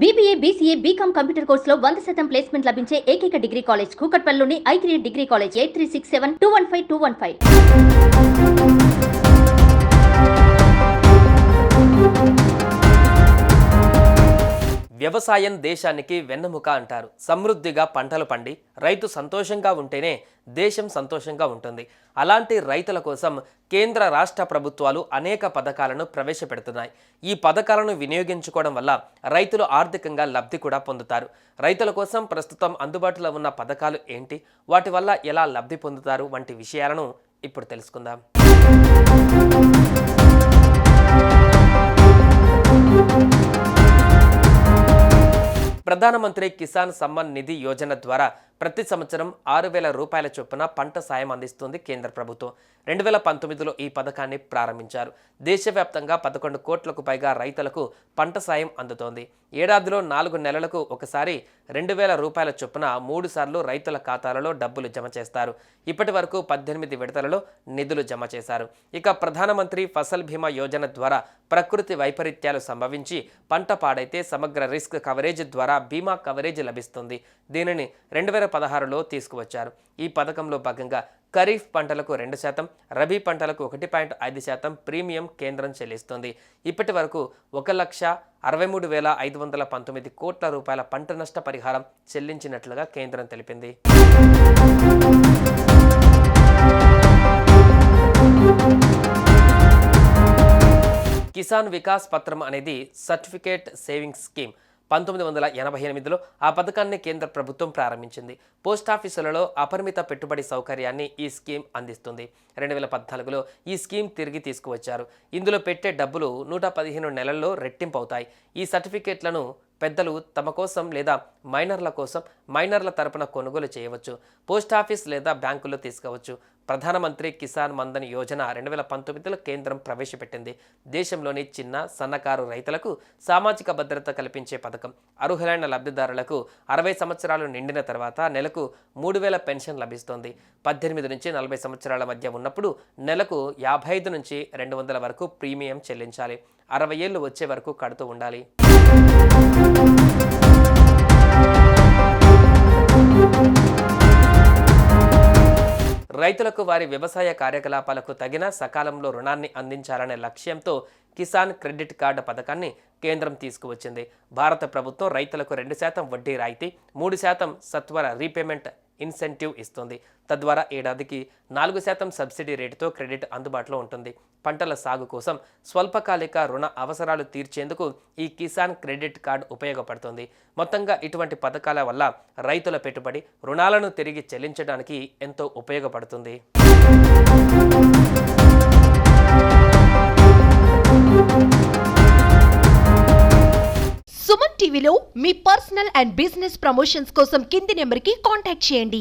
BBA, BCA, BCom computer కోర్సులో 100% placement లభించే ఏకైక డిగ్రీ కాలేజ్ కూకట్పల్లిలోని I3 డిగ్రీ కాలేజ్ 8367215215. వ్యవసాయం దేశానికి వెన్నెముక అంటారు. సమృద్ధిగా పంటలు పండి రైతు సంతోషంగా ఉంటేనే దేశం సంతోషంగా ఉంటుంది. అలాంటి రైతుల కోసం కేంద్ర రాష్ట్ర ప్రభుత్వాలు అనేక పథకాలను ప్రవేశపెడుతున్నాయి. ఈ పథకాలను వినియోగించుకోవడం వల్ల రైతులు ఆర్థికంగా లబ్ధి కూడా పొందుతారు. రైతుల కోసం ప్రస్తుతం అందుబాటులో ఉన్న పథకాలు ఏంటి, వాటి వల్ల ఎలా లబ్ధి పొందుతారు వంటి విషయాలను ఇప్పుడు తెలుసుకుందాం. ప్రధానమంత్రి కిసాన్ సమ్మాన్ నిధి యోజన ద్వారా ప్రతి సంవత్సరం 6,000 రూపాయల చొప్పున పంట సాయం అందిస్తుంది కేంద్ర ప్రభుత్వం. 2019లో ఈ పథకాన్ని ప్రారంభించారు. దేశవ్యాప్తంగా 11 కోట్లకు పైగా రైతులకు పంట సాయం అందుతోంది. ఏడాదిలో 4 నెలలకు ఒకసారి 2,000 రూపాయల చొప్పున 3 సార్లు రైతుల ఖాతాలలో డబ్బులు జమ చేస్తారు. ఇప్పటి వరకు 18 విడతలలో నిధులు జమ చేశారు. ఇక ప్రధానమంత్రి ఫసల్ బీమా యోజన ద్వారా ప్రకృతి వైపరీత్యాలు సంభవించి పంట పాడైతే సమగ్ర రిస్క్ కవరేజ్ ద్వారా బీమా కవరేజ్ లభిస్తుంది. దీనిని 2016లో తీసుకువచ్చారు. ఈ పథకంలో భాగంగా ఖరీఫ్ పంటలకు 2%, రబీ పంటలకు 1.5% ప్రీమియం కేంద్రం చెల్లిస్తుంది. ఇప్పటి వరకు 1,63,519 కోట్ల రూపాయల పంట నష్ట పరిహారం చెల్లించినట్లుగా కేంద్రం తెలిపింది. కిసాన్ వికాస్ పత్రం అనేది సర్టిఫికేట్ సేవింగ్స్ స్కీమ్. 1988లో ఆ పథకాన్ని కేంద్ర ప్రభుత్వం ప్రారంభించింది. పోస్టాఫీసులలో అపరిమిత పెట్టుబడి సౌకర్యాన్ని ఈ స్కీమ్ అందిస్తుంది. 2014లో ఈ స్కీమ్ తిరిగి తీసుకువచ్చారు. ఇందులో పెట్టే డబ్బులు 115 నెలల్లో రెట్టింపు అవుతాయి. ఈ సర్టిఫికేట్లను పెద్దలు తమ కోసం లేదా మైనర్ల తరపున కొనుగోలు చేయవచ్చు. పోస్టాఫీస్ లేదా బ్యాంకుల్లో తీసుకోవచ్చు. ప్రధానమంత్రి కిసాన్ మన్ధన్ యోజన 2019లో కేంద్రం ప్రవేశపెట్టింది. దేశంలోని చిన్న సన్నకారు రైతులకు సామాజిక భద్రత కల్పించే పథకం. అర్హులైన లబ్ధిదారులకు 60 సంవత్సరాలు నిండిన తర్వాత నెలకు 3,000 పెన్షన్ లభిస్తుంది. 18 నుంచి 40 సంవత్సరాల మధ్య ఉన్నప్పుడు నెలకు 55 నుంచి 200 వరకు ప్రీమియం చెల్లించాలి. 60 ఏళ్లు వచ్చే వరకు కడుతూ ఉండాలి. రైతులకు వారి వ్యవసాయ కార్యకలాపాలకు తగిన సకాలంలో రుణాన్ని అందించాలనే లక్ష్యంతో కిసాన్ క్రెడిట్ కార్డు పథకాన్ని కేంద్రం తీసుకువచ్చింది. భారత ప్రభుత్వం రైతులకు 2% వడ్డీ రాయితీ, 3% సత్వర రీపేమెంట్ ఇన్సెంటివ్ ఇస్తుంది. తద్వారా ఏడాదికి 4% సబ్సిడీ రేటుతో క్రెడిట్ అందుబాటులో ఉంటుంది. పంటల సాగు కోసం స్వల్పకాలిక రుణ అవసరాలు తీర్చేందుకు ఈ కిసాన్ క్రెడిట్ కార్డు ఉపయోగపడుతుంది. మొత్తంగా ఇటువంటి పథకాల వల్ల రైతుల పెట్టుబడి రుణాలను తిరిగి చెల్లించడానికి ఎంతో ఉపయోగపడుతుంది. సుమన్ టీవీలో మీ పర్సనల్ అండ్ బిజినెస్ ప్రమోషన్స్ కోసం కింది నెంబర్కి కాంటాక్ట్ చేయండి.